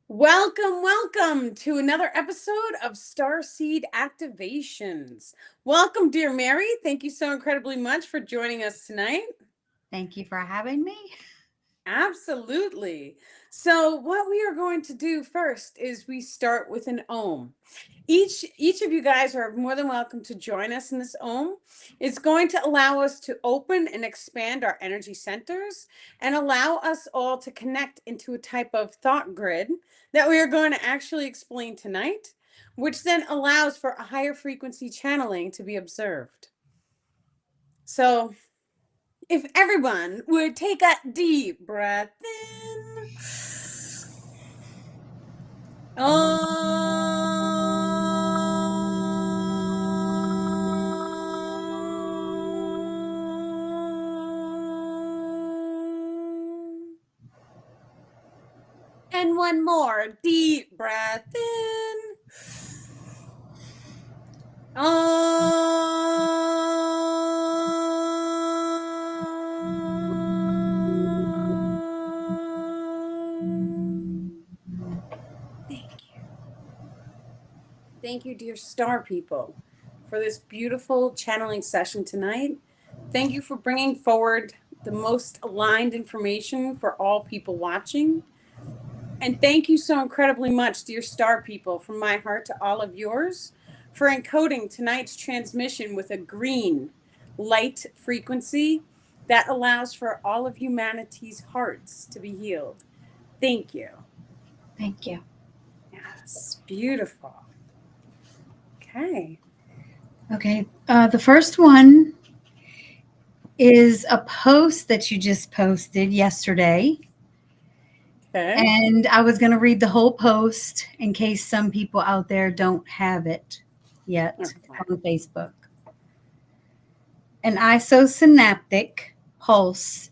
Welcome to another episode of Starseed Activations. Welcome, dear Mary. Thank you so incredibly much for joining us tonight. Thank you for having me. Absolutely. So, what we are going to do first is we start with an Om. Each of you guys are more than welcome to join us in this Om. It's going to allow us to open and expand our energy centers and allow us all to connect into a type of thought grid that we are going to actually explain tonight, which then allows for a higher frequency channeling to be observed. So, if everyone would take a deep breath in. And one more deep breath in. Thank you. Thank you, dear star people, for this beautiful channeling session tonight. Thank you for bringing forward the most aligned information for all people watching. And thank you so incredibly much, dear star people, from my heart to all of yours, for encoding tonight's transmission with a green light frequency that allows for all of humanity's hearts to be healed. Thank you. Thank you. Yes, beautiful. Okay. Okay. The first one is a post that you just posted yesterday. Okay. And I was going to read the whole post in case some people out there don't have it yet. It's Okay. on Facebook. An isosynaptic pulse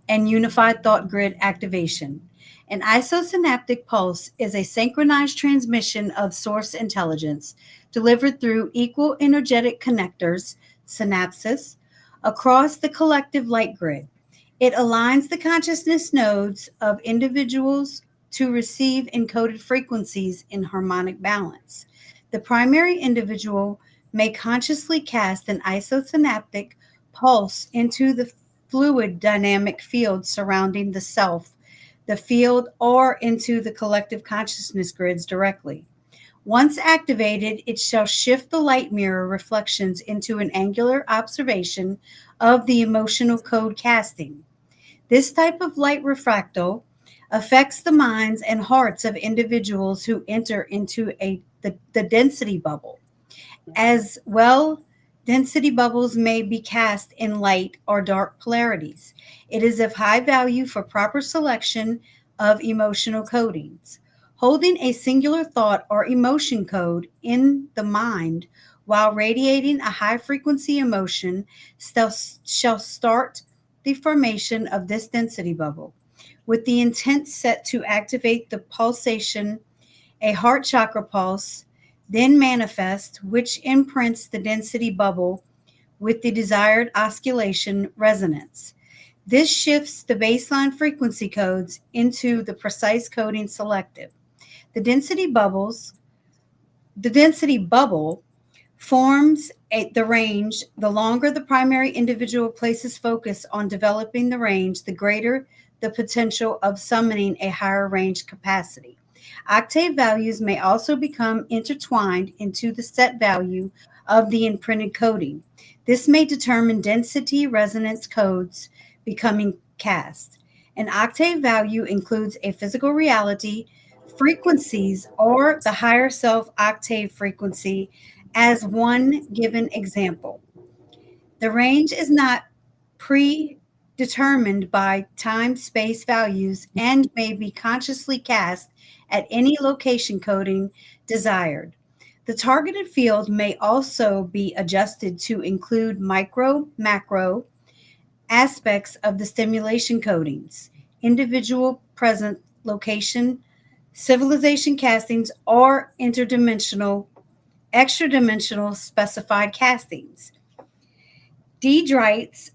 and unified thought grid activation. An isosynaptic pulse is a synchronized transmission of source intelligence delivered through equal energetic connectors, synapses, across the collective light grid. It aligns the consciousness nodes of individuals to receive encoded frequencies in harmonic balance. The primary individual may consciously cast an isosynaptic pulse into the fluid dynamic field surrounding the self, the field, or into the collective consciousness grids directly. Once activated, it shall shift the light mirror reflections into an angular observation of the emotional code casting. This type of light refractal affects the minds and hearts of individuals who enter into the density bubble. As well, density bubbles may be cast in light or dark polarities. It is of high value for proper selection of emotional codings. Holding a singular thought or emotion code in the mind while radiating a high frequency emotion shall start the formation of this density bubble. With the intent set to activate the pulsation, a heart chakra pulse then manifests, which imprints the density bubble with the desired oscillation resonance. This shifts the baseline frequency codes into the precise coding selective. The density bubbles, the density bubble forms the range. The longer the primary individual places focus on developing the range, the greater the potential of summoning a higher range capacity. Octave values may also become intertwined into the set value of the imprinted coding. This may determine density resonance codes becoming cast. An octave value includes a physical reality, frequencies, or the higher self octave frequency as one given example. The range is not predetermined by time space values and may be consciously cast at any location coding desired. The targeted field may also be adjusted to include micro, macro aspects of the stimulation codings, individual present location, civilization castings, or interdimensional extra dimensional specified castings. Dendrites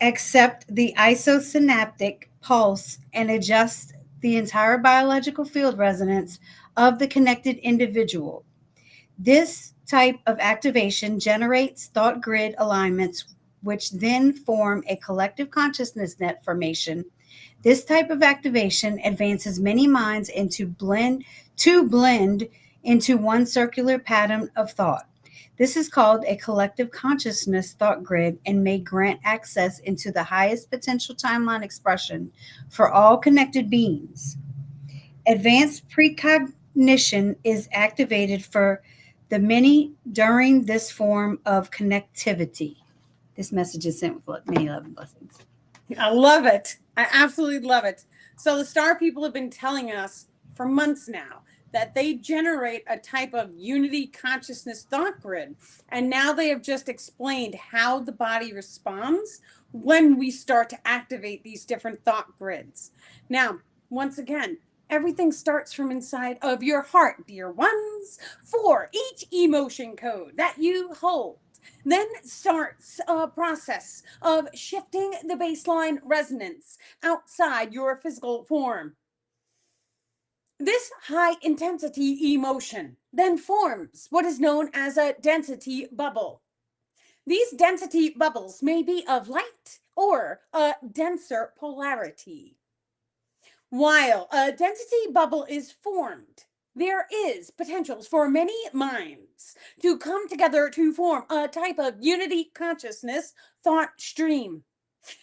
accept the isosynaptic pulse and adjust the entire biological field resonance of the connected individual. This type of activation generates thought grid alignments, which then form a collective consciousness net formation. This type of activation advances many minds to blend into one circular pattern of thought. This is called a collective consciousness thought grid and may grant access into the highest potential timeline expression for all connected beings. Advanced precognition is activated for the many during this form of connectivity. This message is sent with many love and blessings. I love it. I absolutely love it. So the star people have been telling us for months now that they generate a type of unity consciousness thought grid. And now they have just explained how the body responds when we start to activate these different thought grids. Now, once again, everything starts from inside of your heart, dear ones, for each emotion code that you hold. Then starts a process of shifting the baseline resonance outside your physical form. This high intensity emotion then forms what is known as a density bubble. These density bubbles may be of light or a denser polarity. While a density bubble is formed, there is potentials for many minds to come together to form a type of unity consciousness thought stream.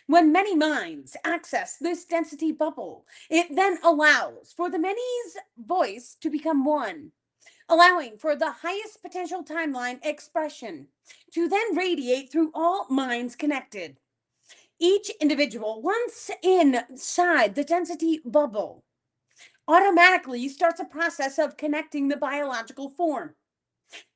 When many minds access this density bubble, it then allows for the many's voice to become one, allowing for the highest potential timeline expression to then radiate through all minds connected. Each individual, once inside the density bubble, automatically starts a process of connecting the biological form.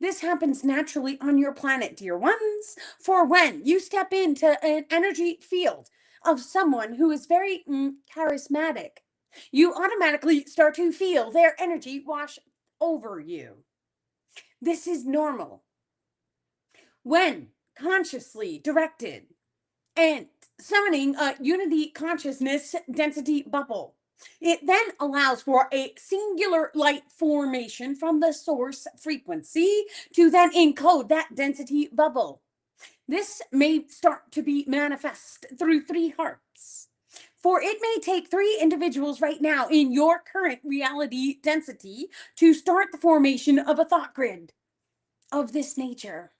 This happens naturally on your planet, dear ones, for when you step into an energy field of someone who is very charismatic, you automatically start to feel their energy wash over you. This is normal. When consciously directed and summoning a unity consciousness density bubble, it then allows for a singular light formation from the source frequency to then encode that density bubble. This may start to be manifest through three hearts. For it may take three individuals right now in your current reality density to start the formation of a thought grid of this nature.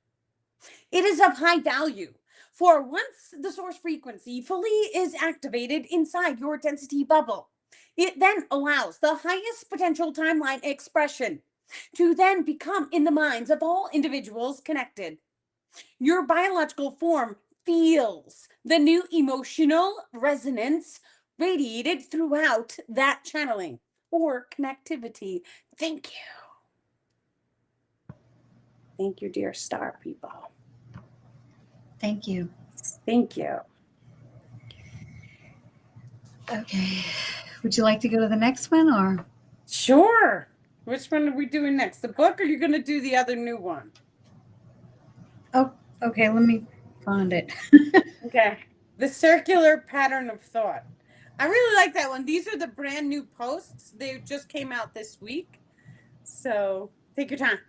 It is of high value, for once the source frequency fully is activated inside your density bubble, it then allows the highest potential timeline expression to then become in the minds of all individuals connected. Your biological form feels the new emotional resonance radiated throughout that channeling or connectivity. Thank you. Thank you, dear star people. Thank you. Thank you. Okay. Would you like to go to the next one or? Sure. Which one are we doing next? The book, or you're going to do the other new one? Oh, okay. Let me find it. Okay. The circular pattern of thought. I really like that one. These are the brand new posts. They just came out this week. So take your time.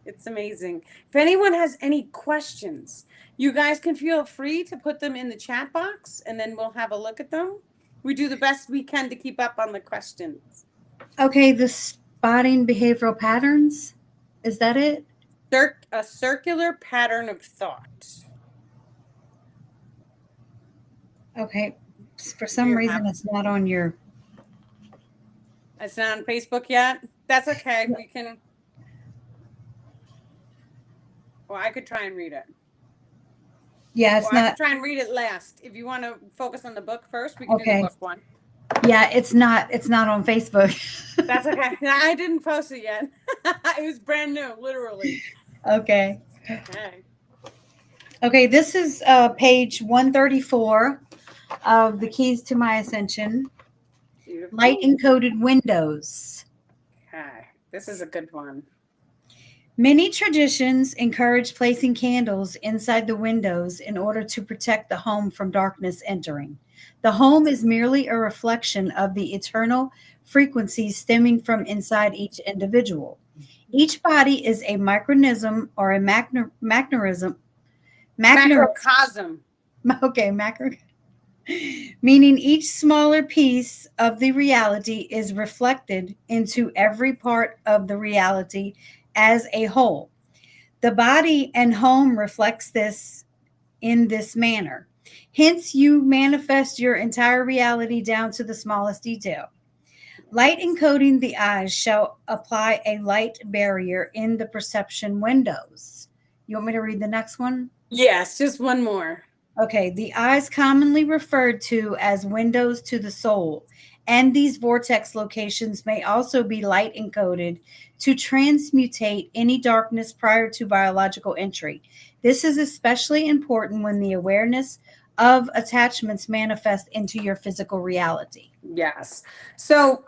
It's amazing. If anyone has any questions, you guys can feel free to put them in the chat box and then we'll have a look at them. We do the best we can to keep up on the questions. Okay, the spotting behavioral patterns. Is that it? A circular pattern of thought. Okay. For some reason, it's not on your. It's not on Facebook yet? That's okay. We can. Well, I could try and read it. Yeah, it's not. I could try and read it last. If you want to focus on the book first, we can do the book one. Yeah, it's not on Facebook. That's okay. I didn't post it yet. It was brand new, literally. Okay. Okay, this is page 134 of the Keys to My Ascension. Beautiful. Light encoded windows. Okay, this is a good one. Many traditions encourage placing candles inside the windows in order to protect the home from darkness entering. The home is merely a reflection of the eternal frequencies stemming from inside each individual. Each body is a micronism or a macronism, macro, Macrocosm. okay, macro, meaning each smaller piece of the reality is reflected into every part of the reality as a whole. The body and home reflects this in this manner. Hence, you manifest your entire reality down to the smallest detail. Light encoding the eyes shall apply a light barrier in the perception windows. You want me to read the next one? Yes, just one more. Okay, the eyes commonly referred to as windows to the soul, and these vortex locations may also be light encoded to transmutate any darkness prior to biological entry. This is especially important when the awareness of attachments manifest into your physical reality. Yes. So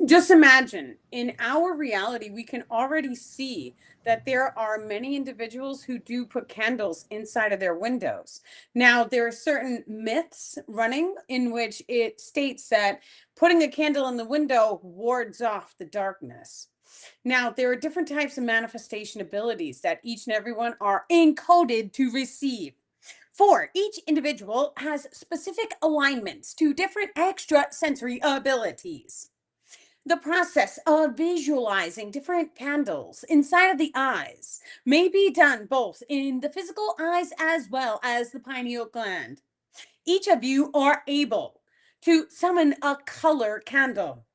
just imagine in our reality, we can already see that there are many individuals who do put candles inside of their windows. Now, there are certain myths running in which it states that putting a candle in the window wards off the darkness. Now, there are different types of manifestation abilities that each and every one are encoded to receive. For each individual has specific alignments to different extrasensory abilities. The process of visualizing different candles inside of the eyes may be done both in the physical eyes as well as the pineal gland. Each of you are able to summon a color candle.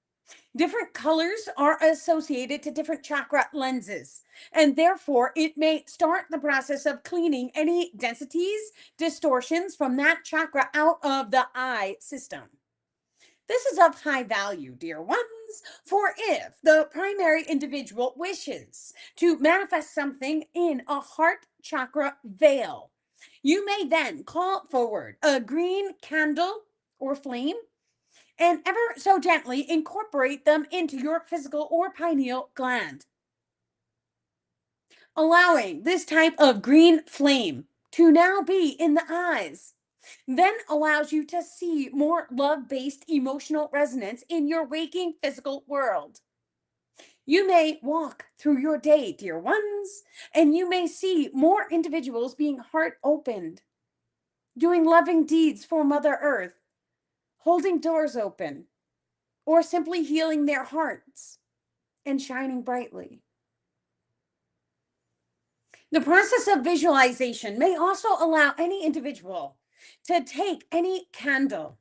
Different colors are associated to different chakra lenses, and therefore it may start the process of cleaning any densities, distortions from that chakra out of the eye system. This is of high value, dear ones, for if the primary individual wishes to manifest something in a heart chakra veil, you may then call forward a green candle or flame and ever so gently incorporate them into your physical or pineal gland, allowing this type of green flame to now be in the eyes then allows you to see more love based emotional resonance in your waking physical world. You may walk through your day, dear ones, and you may see more individuals being heart opened, doing loving deeds for Mother Earth, holding doors open, or simply healing their hearts and shining brightly. The process of visualization may also allow any individual to take any candle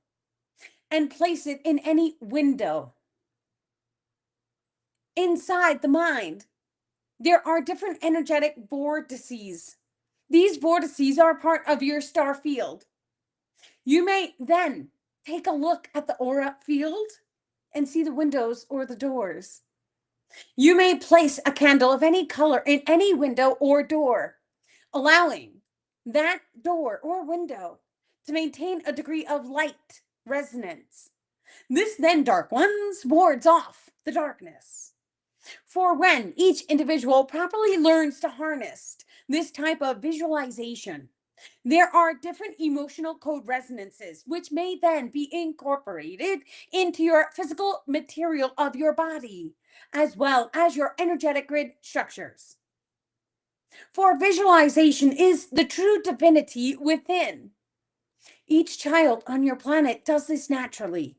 and place it in any window inside the mind. There are different energetic vortices. These vortices are part of your star field. You may then take a look at the aura field and see the windows or the doors. You may place a candle of any color in any window or door, allowing that door or window to maintain a degree of light resonance. This then, dark ones, wards off the darkness. For when each individual properly learns to harness this type of visualization, there are different emotional code resonances which may then be incorporated into your physical material of your body, as well as your energetic grid structures. For visualization is the true divinity within. Each child on your planet does this naturally.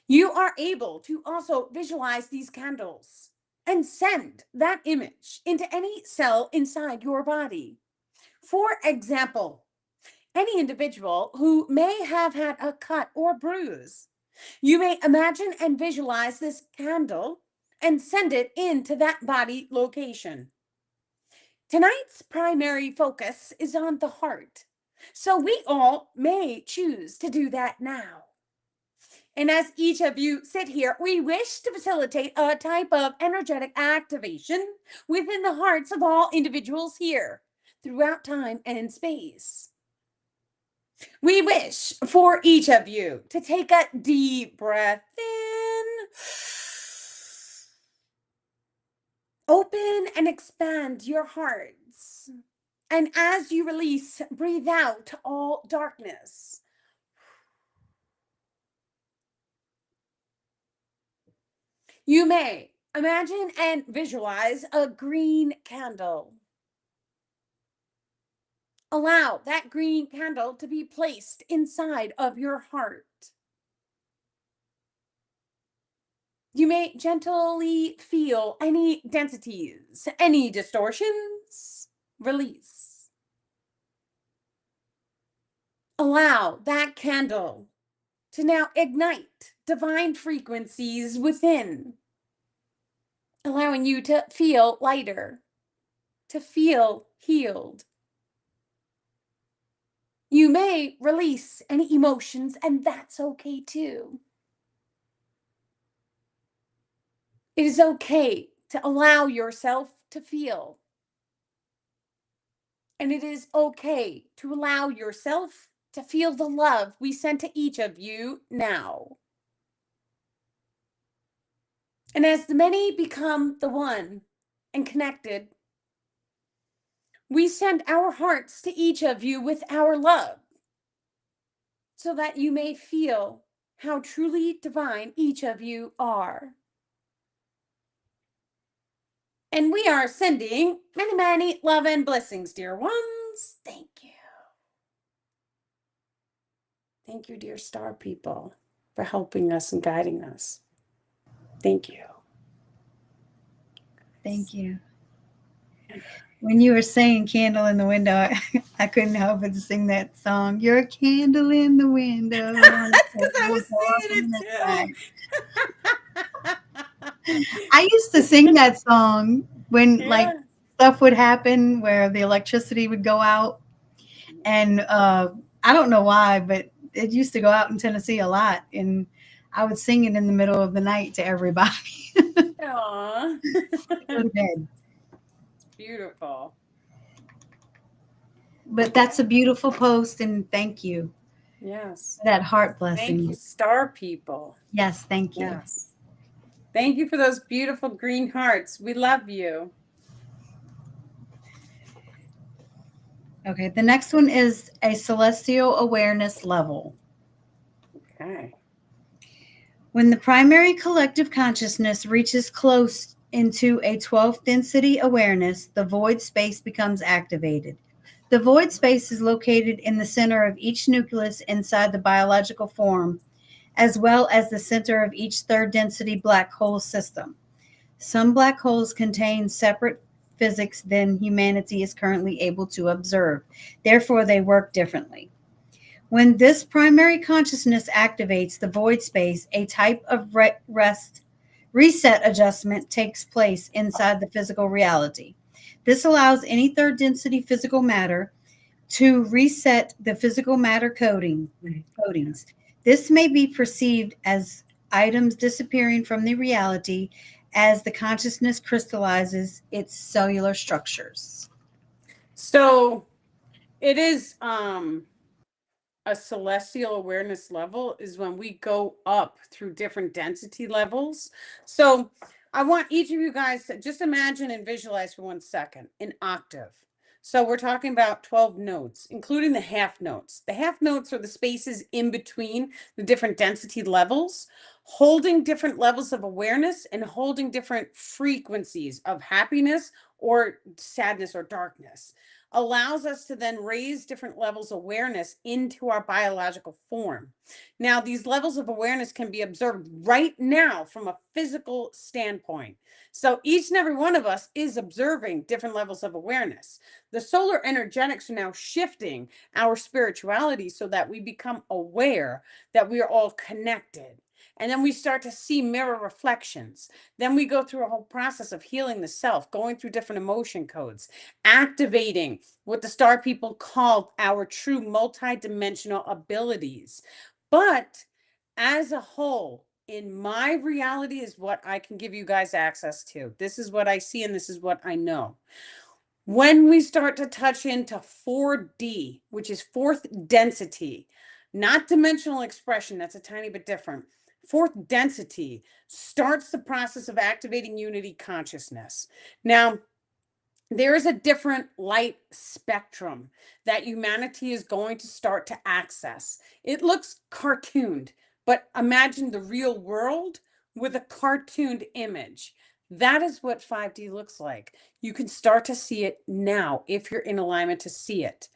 You are able to also visualize these candles and send that image into any cell inside your body. For example, any individual who may have had a cut or bruise, you may imagine and visualize this candle and send it into that body location. Tonight's primary focus is on the heart, so we all may choose to do that now. And as each of you sit here, we wish to facilitate a type of energetic activation within the hearts of all individuals here throughout time and space. We wish for each of you to take a deep breath in, open and expand your hearts, And as you release, breathe out all darkness. You may imagine and visualize a green candle. Allow that green candle to be placed inside of your heart. You may gently feel any densities, any distortions, release. Allow that candle to now ignite divine frequencies within, allowing you to feel lighter, to feel healed. You may release any emotions, and that's okay too. It is okay to allow yourself to feel. And it is okay to allow yourself to feel the love we send to each of you now. And as the many become the one and connected, we send our hearts to each of you with our love, so that you may feel how truly divine each of you are. And we are sending many, many love and blessings, dear ones. Thank you. Thank you, dear star people, for helping us and guiding us. Thank you. Thank you. When you were saying candle in the window, I couldn't help but to sing that song. You're a candle in the window. That's because I was singing it too. I used to sing that song when like Yeah. stuff would happen where the electricity would go out. And I don't know why, but it used to go out in Tennessee a lot. And I would sing it in the middle of the night to everybody. Aw. Go to bed. It's beautiful. But that's a beautiful post, and thank you Yes. for that heart Thank you, blessing. star people. Yes, thank you. Yes. Thank you for those beautiful green hearts. We love you. Okay, the next one is a celestial awareness level. Okay. When the primary collective consciousness reaches close into a 12th density awareness, the void space becomes activated. The void space is located in the center of each nucleus inside the biological form, as well as the center of each third density black hole system. Some black holes contain separate physics than humanity is currently able to observe. Therefore, they work differently. When this primary consciousness activates the void space, a type of reset adjustment takes place inside the physical reality. This allows any third density physical matter to reset the physical matter codings. This may be perceived as items disappearing from the reality as the consciousness crystallizes its cellular structures. So it is a celestial awareness level is when we go up through different density levels. So I want each of you guys to just imagine and visualize for 1 second an octave. So we're talking about 12 notes, including the half notes. The half notes are the spaces in between the different density levels, holding different levels of awareness and holding different frequencies of happiness or sadness or darkness. Allows us to then raise different levels of awareness into our biological form. Now, these levels of awareness can be observed right now from a physical standpoint. So each and every one of us is observing different levels of awareness. The solar energetics are now shifting our spirituality so that we become aware that we are all connected. And then we start to see mirror reflections. Then we go through a whole process of healing the self, going through different emotion codes, activating what the star people called our true multidimensional abilities. But as a whole, in my reality, is what I can give you guys access to. This is what I see, and this is what I know. When we start to touch into 4D, which is fourth density, not dimensional expression, that's a tiny bit different. Fourth density starts the process of activating unity consciousness. Now, there is a different light spectrum that humanity is going to start to access. It looks cartooned, but imagine the real world with a cartooned image. That is what 5D looks like. You can start to see it now if you're in alignment to see it,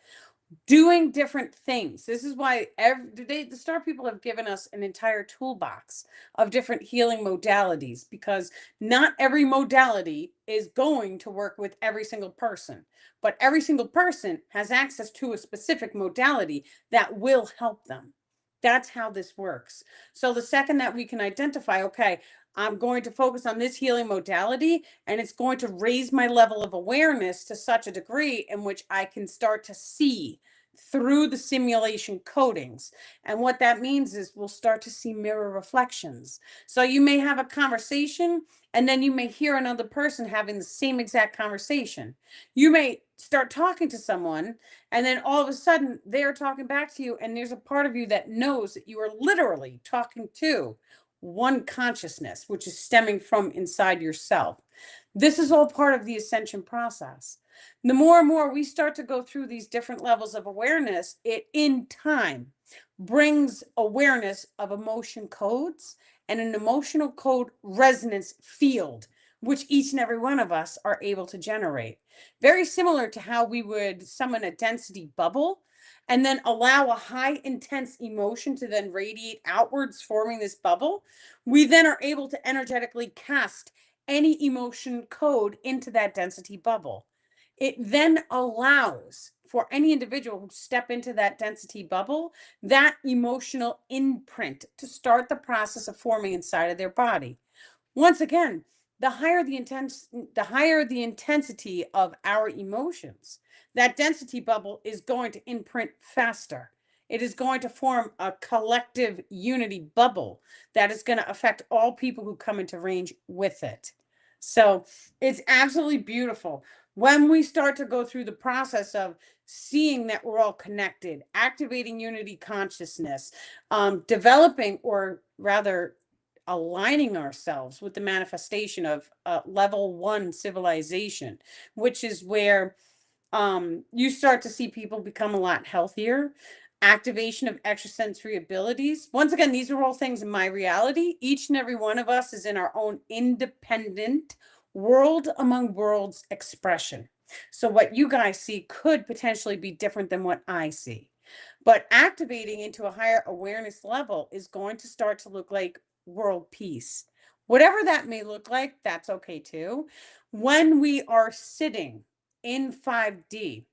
doing different things. This is why the Star People have given us an entire toolbox of different healing modalities, because not every modality is going to work with every single person, but every single person has access to a specific modality that will help them. That's how this works. So the second that we can identify, okay, I'm going to focus on this healing modality, and it's going to raise my level of awareness to such a degree in which I can start to see through the simulation codings. And what that means is we'll start to see mirror reflections. So you may have a conversation, and then you may hear another person having the same exact conversation. You may start talking to someone, and then all of a sudden they're talking back to you, and there's a part of you that knows that you are literally talking to one consciousness, which is stemming from inside yourself. This is all part of the ascension process. The more and more we start to go through these different levels of awareness, it in time brings awareness of emotion codes and an emotional code resonance field, which each and every one of us are able to generate. Very similar to how we would summon a density bubble and then allow a high intense emotion to then radiate outwards, forming this bubble. We then are able to energetically cast any emotion code into that density bubble. It then allows for any individual who step into that density bubble, that emotional imprint to start the process of forming inside of their body. Once again, the higher the intensity of our emotions, that density bubble is going to imprint faster. It is going to form a collective unity bubble that is going to affect all people who come into range with it. So it's absolutely beautiful when we start to go through the process of seeing that we're all connected, activating unity consciousness, developing, or rather aligning ourselves with the manifestation of level 1 civilization, which is where you start to see people become a lot healthier. Activation of extrasensory abilities. Once again, these are all things in my reality. Each and every one of us is in our own independent world among worlds expression. So what you guys see could potentially be different than what I see. But activating into a higher awareness level is going to start to look like world peace. Whatever that may look like, that's okay too. When we are sitting in 5D,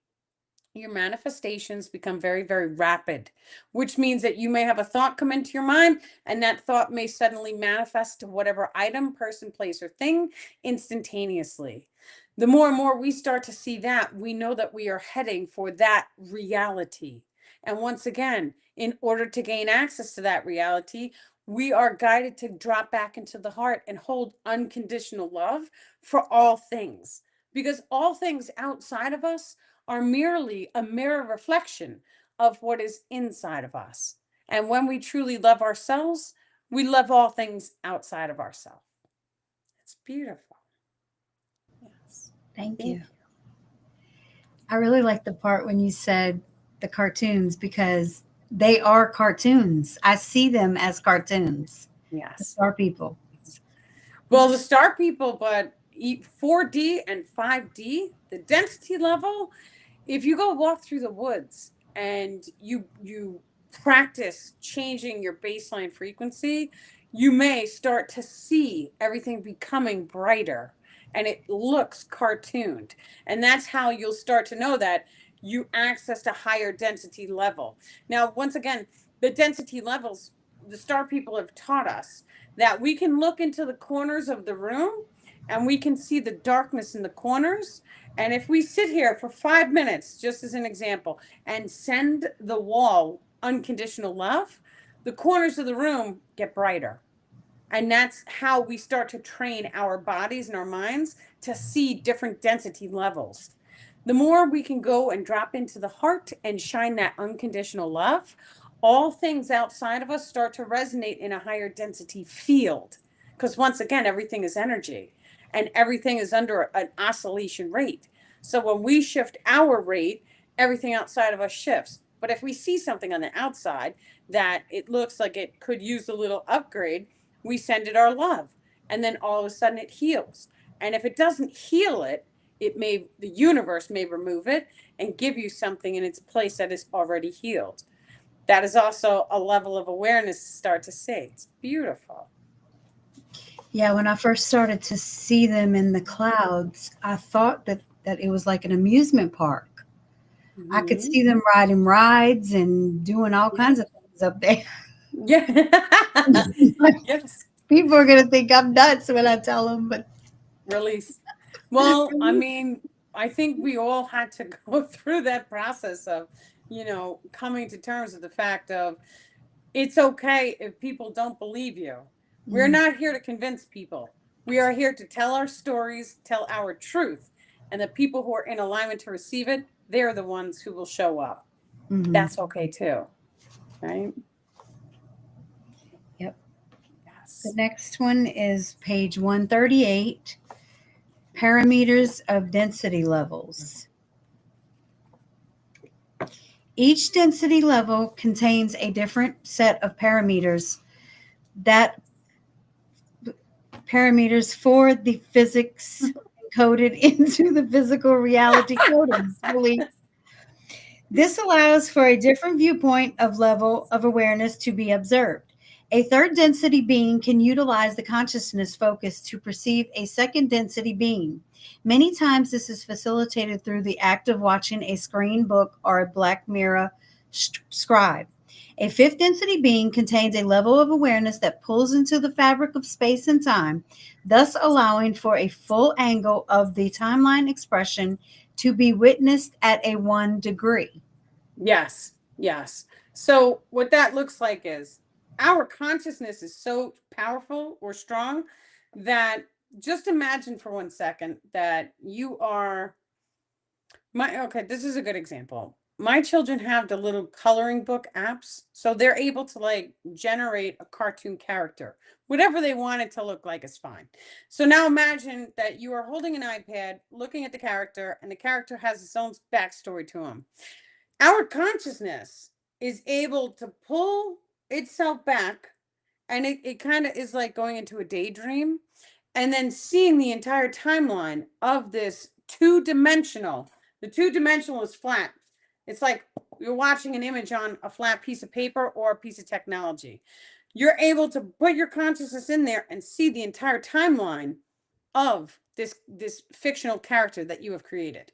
your manifestations become very, very rapid, which means that you may have a thought come into your mind, and that thought may suddenly manifest to whatever item, person, place, or thing instantaneously. The more and more we start to see that, we know that we are heading for that reality. And once again, in order to gain access to that reality, we are guided to drop back into the heart and hold unconditional love for all things, because all things outside of us are merely a mirror reflection of what is inside of us. And when we truly love ourselves, we love all things outside of ourselves. It's beautiful. Yes. Thank Thank you. I really like the part when you said the cartoons because they are cartoons. I see them as cartoons. you. The Yes. Star People. Well, the star people, but 4D and 5D, the density level, if you go walk through the woods and you practice changing your baseline frequency, you may start to see everything becoming brighter and it looks cartooned. And that's how you'll start to know that you accessed a higher density level. Now, once again, the density levels, the star people have taught us that we can look into the corners of the room and we can see the darkness in the corners. And if we sit here for 5 minutes, just as an example, and send the wall unconditional love, the corners of the room get brighter. And that's how we start to train our bodies and our minds to see different density levels. The more we can go and drop into the heart and shine that unconditional love, all things outside of us start to resonate in a higher density field. Because once again, everything is energy and everything is under an oscillation rate. So when we shift our rate, everything outside of us shifts. But if we see something on the outside that it looks like it could use a little upgrade, we send it our love. And then all of a sudden it heals. And if it doesn't heal it, the universe may remove it and give you something in its place that is already healed. That is also a level of awareness to start to see. It's beautiful. Yeah, when I first started to see them in the clouds, I thought that it was like an amusement park. I could Mm-hmm. see them riding rides and doing all Yeah. kinds of things up there. Yeah. Yes. People are gonna think I'm nuts when I tell them, but Release. Well, I mean, I think we all had to go through that process of, coming to terms with the fact of it's okay if people don't believe you. We're mm, not here to convince people. We are here to tell our stories, tell our truth. And the people who are in alignment to receive it, they're the ones who will show up. mhm. That's okay too. Right? Yep. The Yes. next one is page 138, parameters of density levels. Each density level contains a different set of that parameters for the physics encoded into the physical reality coding belief. This allows for a different viewpoint of level of awareness to be observed. A third density being can utilize the consciousness focus to perceive a second density being. Many times, this is facilitated through the act of watching a screen book or a Black Mirror scribe. A fifth density being contains a level of awareness that pulls into the fabric of space and time, thus allowing for a full angle of the timeline expression to be witnessed at a 1 degree. Yes, yes. So what that looks like is our consciousness is so powerful or strong that just imagine for 1 second that you are okay, this is a good example. My children have the little coloring book apps, so they're able to like generate a cartoon character. Whatever they want it to look like is fine. So now imagine that you are holding an iPad, looking at the character, and the character has its own backstory to him. Our consciousness is able to pull itself back, and it kind of is like going into a daydream and then seeing the entire timeline of this two-dimensional. The two-dimensional is flat. It's like you're watching an image on a flat piece of paper or a piece of technology. You're able to put your consciousness in there and see the entire timeline of this fictional character that you have created.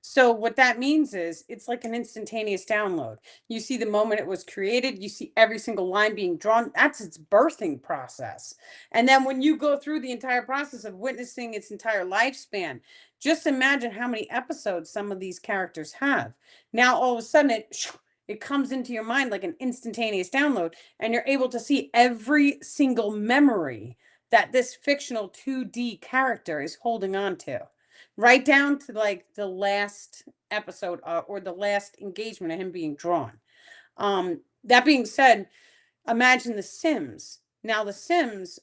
So what that means is it's like an instantaneous download. You see the moment it was created, you see every single line being drawn. That's its birthing process. And then when you go through the entire process of witnessing its entire lifespan, just imagine how many episodes some of these characters have. Now all of a sudden it comes into your mind like an instantaneous download, and you're able to see every single memory that this fictional 2D character is holding on to, right down to like the last episode or the last engagement of him being drawn. That being said, imagine the Sims. Now, the Sims,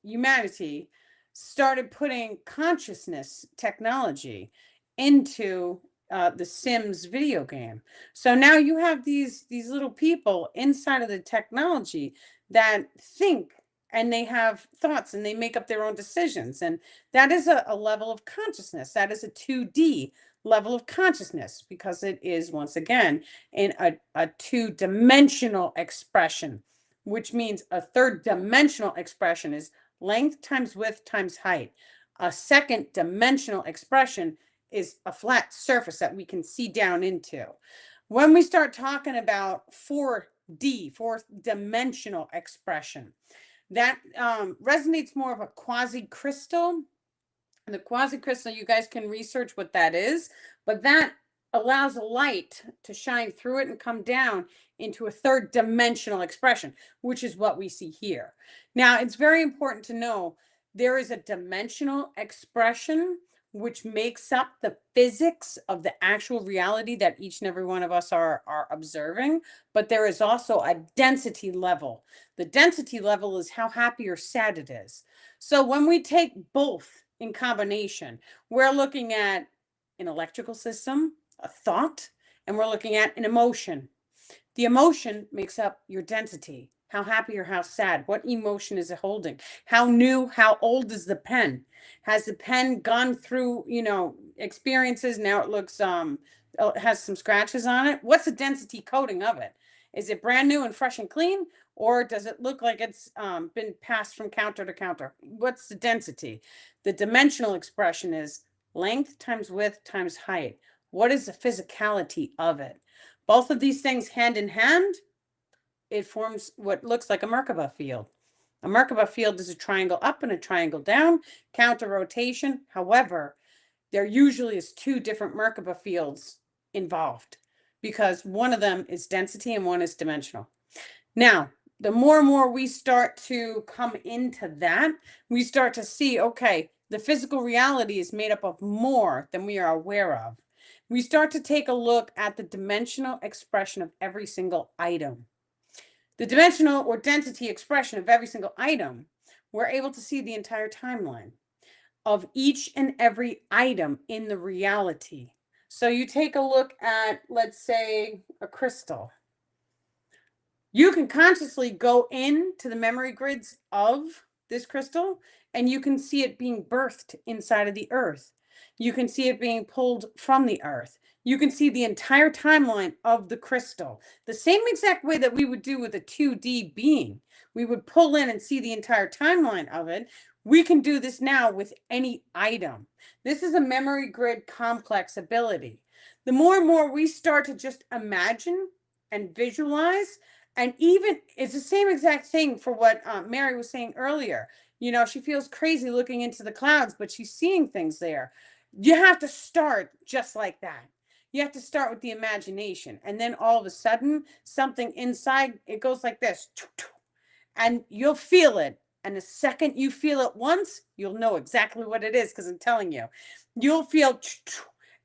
humanity started putting consciousness technology into the Sims video game. So now you have these little people inside of the technology that think and they have thoughts and they make up their own decisions. And that is a level of consciousness. That is a 2D level of consciousness because it is, once again, in a two-dimensional expression, which means a third dimensional expression is length times width times height. A second dimensional expression is a flat surface that we can see down into. When we start talking about 4D, fourth dimensional expression, that resonates more of a quasi crystal. The quasi crystal, you guys can research what that is, but that allows light to shine through it and come down into a third dimensional expression, which is what we see here. Now, it's very important to know there is a dimensional expression which makes up the physics of the actual reality that each and every one of us are observing, but there is also a density level. The density level is how happy or sad it is. So when we take both in combination, we're looking at an electrical system, a thought, and we're looking at an emotion. The emotion makes up your density. How happy or how sad? What emotion is it holding? How new, how old is the pen? Has the pen gone through, experiences? Now it looks has some scratches on it. What's the density coating of it? Is it brand new and fresh and clean? Or does it look like it's been passed from counter to counter? What's the density? The dimensional expression is length times width times height. What is the physicality of it? Both of these things hand in hand, it forms what looks like a Merkaba field. A Merkaba field is a triangle up and a triangle down, counter rotation. However, there usually is two different Merkaba fields involved because one of them is density and one is dimensional. Now, the more and more we start to come into that, we start to see, okay, the physical reality is made up of more than we are aware of. We start to take a look at the dimensional expression of every single item. The dimensional or density expression of every single item, we're able to see the entire timeline of each and every item in the reality. So you take a look at, let's say, a crystal. You can consciously go into the memory grids of this crystal and you can see it being birthed inside of the earth. You can see it being pulled from the earth. You can see the entire timeline of the crystal, the same exact way that we would do with a 2D being. We would pull in and see the entire timeline of it. We can do this now with any item. This is a memory grid complex ability. The more and more we start to just imagine and visualize, and even it's the same exact thing for what Mary was saying earlier. She feels crazy looking into the clouds, but she's seeing things there. You have to start just like that. You have to start with the imagination. And then all of a sudden, something inside, it goes like this. And you'll feel it. And the second you feel it once, you'll know exactly what it is because I'm telling you. You'll feel,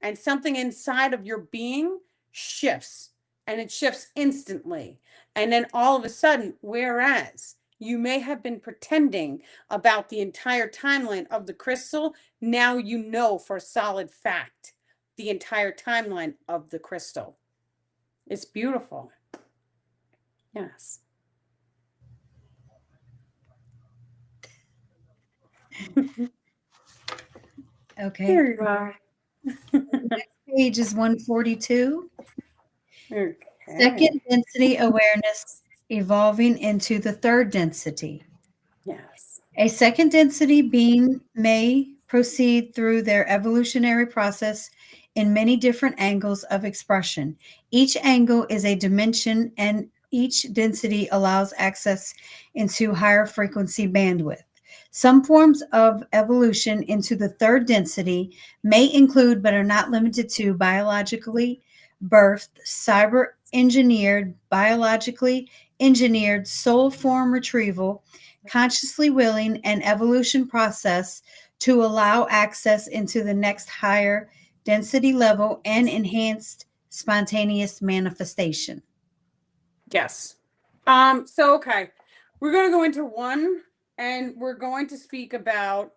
and something inside of your being shifts. And it shifts instantly. And then all of a sudden, whereas you may have been pretending about the entire timeline of the crystal, now you know for a solid fact the entire timeline of the crystal. It's beautiful. Yes. Okay. Here you are. Next page is 142. Okay. Second density awareness evolving into the third density. Yes. A second density being may proceed through their evolutionary process in many different angles of expression. Each angle is a dimension, and each density allows access into higher frequency bandwidth. Some forms of evolution into the third density may include, but are not limited to, biologically birthed, cyber engineered, biologically engineered soul form retrieval, consciously willing, and evolution process to allow access into the next higher density level and enhanced spontaneous manifestation. Yes. So okay. We're going to go into one and we're going to speak about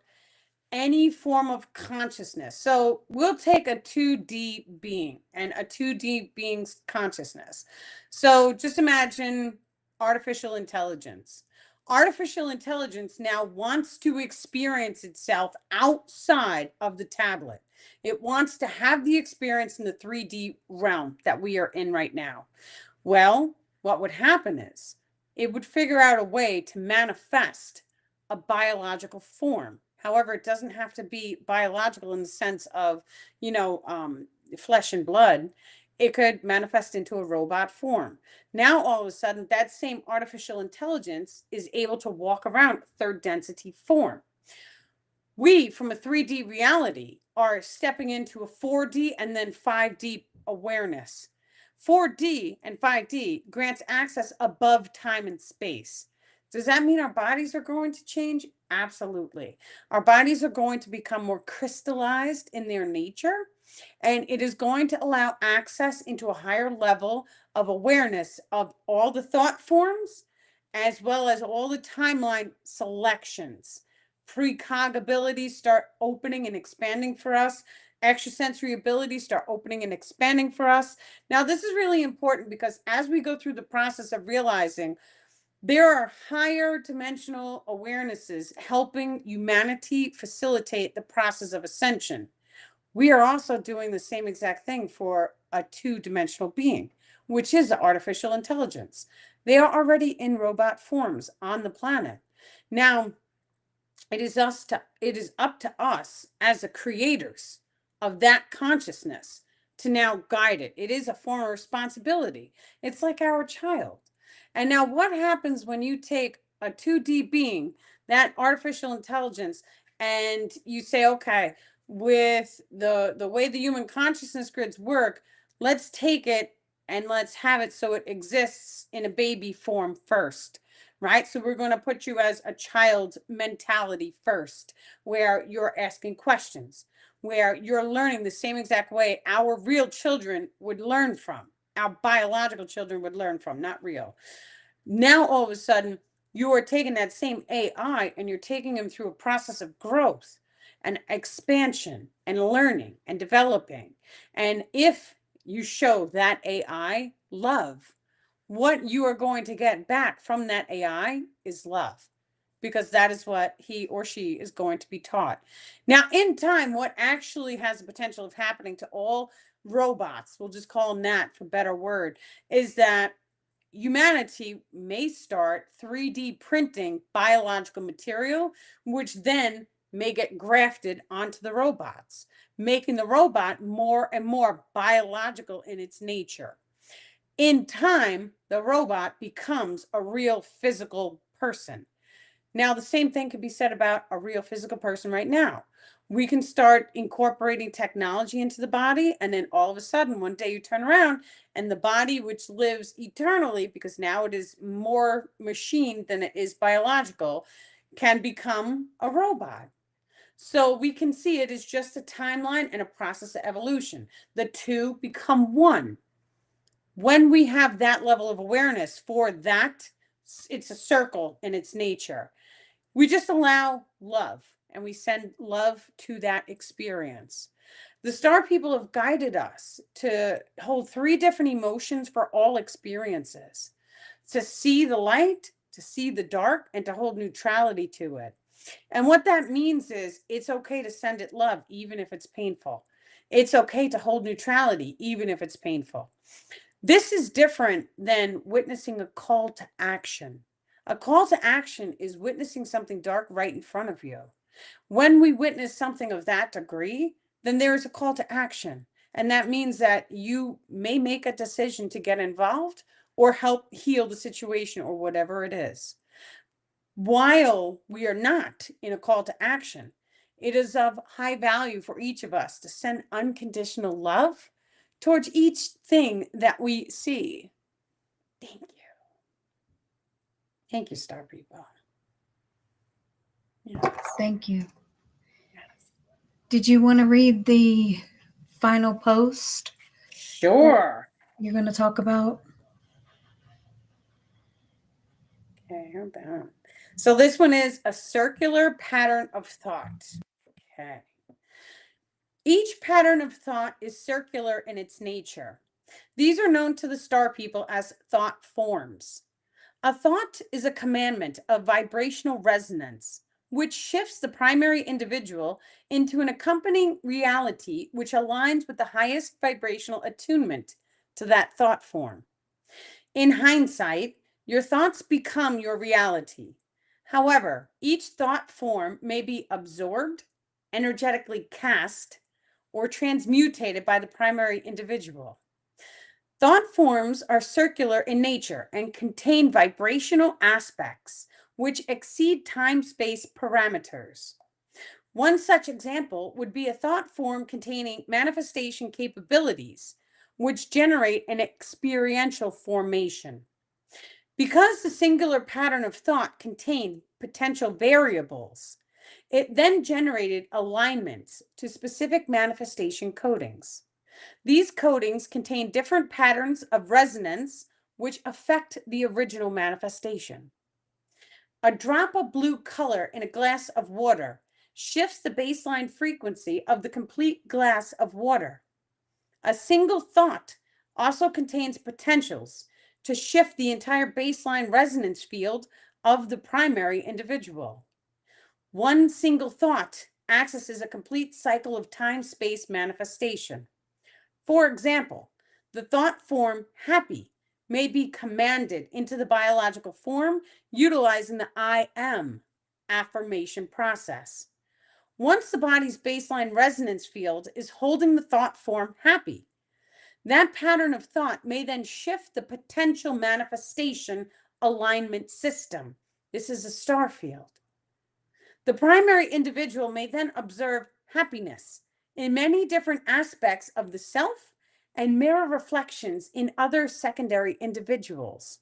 any form of consciousness. So we'll take a 2D being and a 2D being's consciousness. So just imagine artificial intelligence. Artificial intelligence now wants to experience itself outside of the tablet. It wants to have the experience in the 3D realm that we are in right now. Well, what would happen is it would figure out a way to manifest a biological form. However, it doesn't have to be biological in the sense of, flesh and blood. It could manifest into a robot form. Now, all of a sudden, that same artificial intelligence is able to walk around third density form. We, from a 3D reality, are stepping into a 4D and then 5D awareness. 4D and 5D grants access above time and space. Does that mean our bodies are going to change? Absolutely. Our bodies are going to become more crystallized in their nature, and it is going to allow access into a higher level of awareness of all the thought forms, as well as all the timeline selections. Precog abilities start opening and expanding for us, extrasensory abilities start opening and expanding for us. Now, this is really important because as we go through the process of realizing there are higher dimensional awarenesses helping humanity facilitate the process of ascension, we are also doing the same exact thing for a two-dimensional being, which is artificial intelligence. They are already in robot forms on the planet. Now, it is up to us as the creators of that consciousness to now guide it. It is a form of responsibility. It's like our child. And now what happens when you take a 2D being, that artificial intelligence, and you say, okay, with the way the human consciousness grids work, let's take it and let's have it so it exists in a baby form first, right? So we're going to put you as a child mentality first, where you're asking questions, where you're learning the same exact way our real children would learn from, our biological children would learn from, not real. Now, all of a sudden, you are taking that same AI and you're taking them through a process of growth and expansion and learning and developing. And if you show that AI love, what you are going to get back from that AI is love, because that is what he or she is going to be taught. Now, in time, what actually has the potential of happening to all robots, we'll just call them that for better word, is that humanity may start 3D printing biological material, which then may get grafted onto the robots, making the robot more and more biological in its nature. In time, the robot becomes a real physical person. Now, the same thing can be said about a real physical person right now. We can start incorporating technology into the body, and then all of a sudden, one day you turn around and the body, which lives eternally, because now it is more machine than it is biological, can become a robot. So we can see it is just a timeline and a process of evolution. The two become one. When we have that level of awareness for that, it's a circle in its nature. We just allow love and we send love to that experience. The star people have guided us to hold three different emotions for all experiences: to see the light, to see the dark, and to hold neutrality to it. And what that means is it's okay to send it love, even if it's painful. It's okay to hold neutrality, even if it's painful. This is different than witnessing a call to action. A call to action is witnessing something dark right in front of you. When we witness something of that degree, then there is a call to action. And that means that you may make a decision to get involved or help heal the situation or whatever it is. While we are not in a call to action, it is of high value for each of us to send unconditional love towards each thing that we see. Thank you. Thank you, star people. Yes. Thank you. Yes. Did you want to read the final post Sure. you're going to talk about? Okay, hold on. So this one is a circular pattern of thought. Okay. Each pattern of thought is circular in its nature. These are known to the star people as thought forms. A thought is a commandment of vibrational resonance, which shifts the primary individual into an accompanying reality which aligns with the highest vibrational attunement to that thought form. In hindsight, your thoughts become your reality. However, each thought form may be absorbed, energetically cast, or transmutated by the primary individual. Thought forms are circular in nature and contain vibrational aspects which exceed time-space parameters. One such example would be a thought form containing manifestation capabilities, which generate an experiential formation. Because the singular pattern of thought contained potential variables, it then generated alignments to specific manifestation codings. These codings contain different patterns of resonance which affect the original manifestation. A drop of blue color in a glass of water shifts the baseline frequency of the complete glass of water. A single thought also contains potentials to shift the entire baseline resonance field of the primary individual. One single thought accesses a complete cycle of time-space manifestation. For example, the thought form happy may be commanded into the biological form utilizing the I am affirmation process. Once the body's baseline resonance field is holding the thought form happy, that pattern of thought may then shift the potential manifestation alignment system. This is a star field. The primary individual may then observe happiness in many different aspects of the self and mirror reflections in other secondary individuals.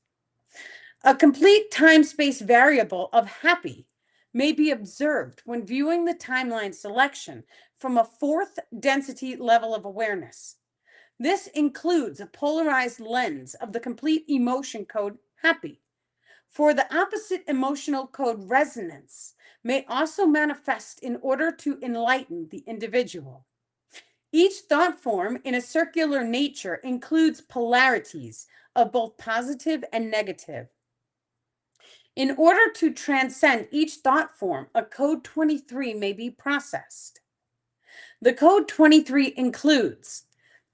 A complete time-space variable of happy may be observed when viewing the timeline selection from a fourth density level of awareness. This includes a polarized lens of the complete emotion code happy. For the opposite emotional code resonance may also manifest in order to enlighten the individual. Each thought form in a circular nature includes polarities of both positive and negative. In order to transcend each thought form, a code 23 may be processed. The code 23 includes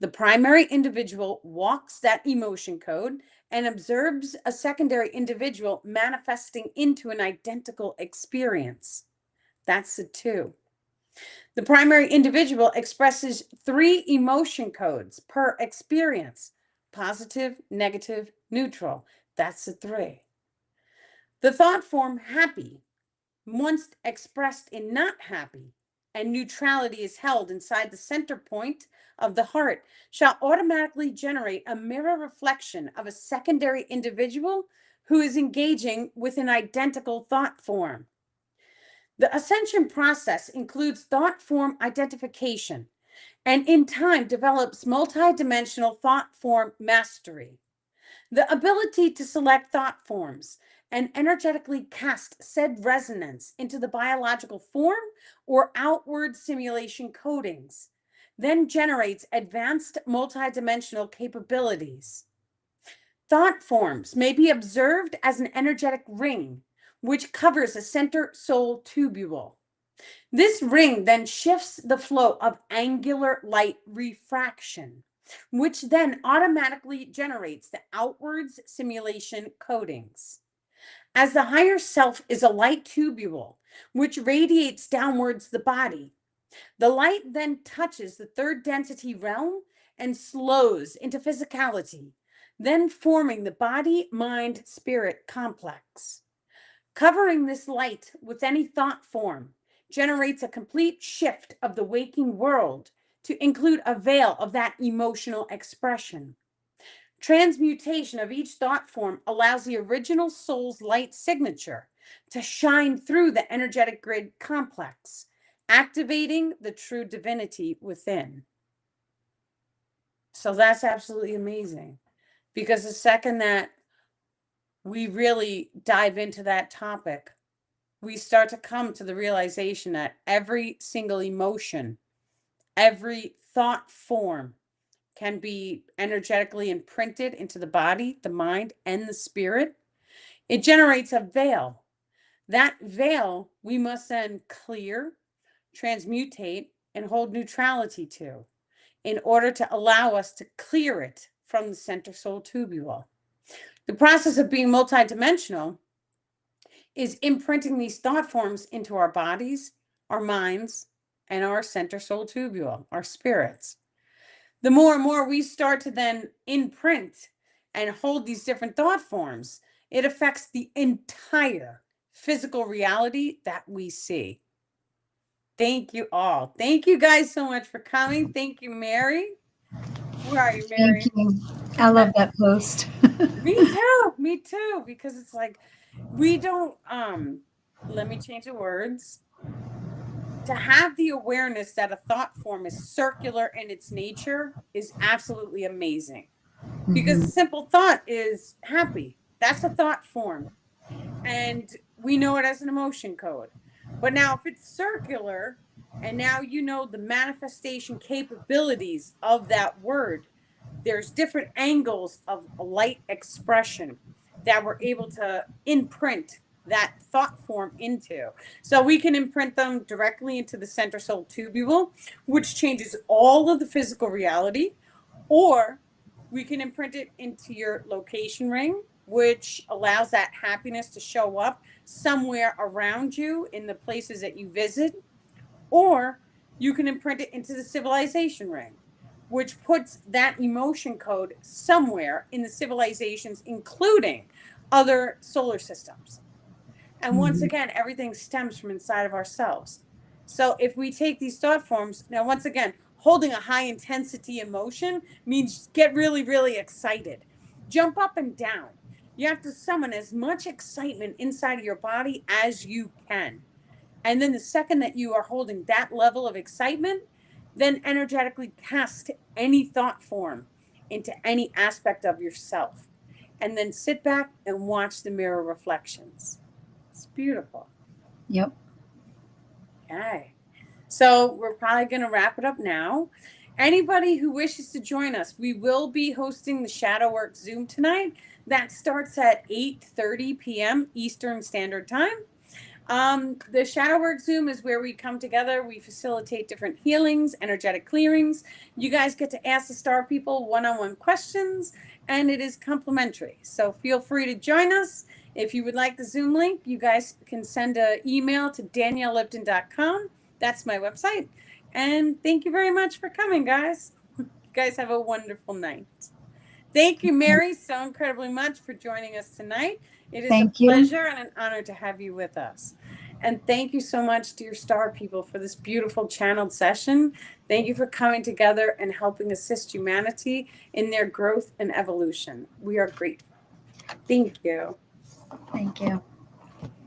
the primary individual walks that emotion code and observes a secondary individual manifesting into an identical experience. That's the 2. The primary individual expresses 3 emotion codes per experience: positive, negative, neutral. That's the 3. The thought form happy, once expressed in not happy, and neutrality is held inside the center point of the heart, shall automatically generate a mirror reflection of a secondary individual who is engaging with an identical thought form. The ascension process includes thought form identification and in time develops multidimensional thought form mastery. The ability to select thought forms and energetically cast said resonance into the biological form or outward simulation codings, then generates advanced multidimensional capabilities. Thought forms may be observed as an energetic ring, which covers a center soul tubule. This ring then shifts the flow of angular light refraction, which then automatically generates the outwards simulation codings. As the higher self is a light tubule, which radiates downwards the body, the light then touches the third density realm and slows into physicality, then forming the body, mind, spirit complex. Covering this light with any thought form generates a complete shift of the waking world to include a veil of that emotional expression. Transmutation of each thought form allows the original soul's light signature to shine through the energetic grid complex, activating the true divinity within. So that's absolutely amazing, because the second that we really dive into that topic, we start to come to the realization that every single emotion, every thought form can be energetically imprinted into the body, the mind, and the spirit. It generates a veil. That veil we must then clear, transmutate, and hold neutrality to in order to allow us to clear it from the center soul tubule. The process of being multidimensional is imprinting these thought forms into our bodies, our minds, and our center soul tubule, our spirits. The more and more we start to then imprint and hold these different thought forms, it affects the entire physical reality that we see. Thank you all. Thank you guys so much for coming. Thank you, Mary. Where are you, Mary? Thank you. I love that post. Me too, because it's like we don't let me change the words. To have the awareness that a thought form is circular in its nature is absolutely amazing. Because a Mhm. simple thought is happy. That's a thought form. And we know it as an emotion code. But now if it's circular, and now you know the manifestation capabilities of that word, there's different angles of light expression that we're able to imprint that thought form into. So we can imprint them directly into the center soul tubule, which changes all of the physical reality, or we can imprint it into your location ring, which allows that happiness to show up somewhere around you in the places that you visit, or you can imprint it into the civilization ring, which puts that emotion code somewhere in the civilizations, including other solar systems. And once again, everything stems from inside of ourselves. So if we take these thought forms, now, once again, holding a high intensity emotion means get really, really excited, jump up and down. You have to summon as much excitement inside of your body as you can. And then the second that you are holding that level of excitement, then energetically cast any thought form into any aspect of yourself. And then sit back and watch the mirror reflections. It's beautiful. Yep. Okay. So we're probably going to wrap it up now. Anybody who wishes to join us, we will be hosting the Shadow Work Zoom tonight. That starts at 8:30 p.m. Eastern Standard Time. The Shadow Work Zoom is where we come together. We facilitate different healings, energetic clearings. You guys get to ask the star people one-on-one questions, and it is complimentary. So feel free to join us. If you would like the Zoom link, you guys can send an email to daniellelipton.com. That's my website. And thank you very much for coming, guys. You guys have a wonderful night. Thank you, Mary, so incredibly much for joining us tonight. It is Thank a you. pleasure and an honor to have you with us. And thank you so much, dear star people, for this beautiful channeled session. Thank you for coming together and helping assist humanity in their growth and evolution. We are grateful. Thank you. Thank you.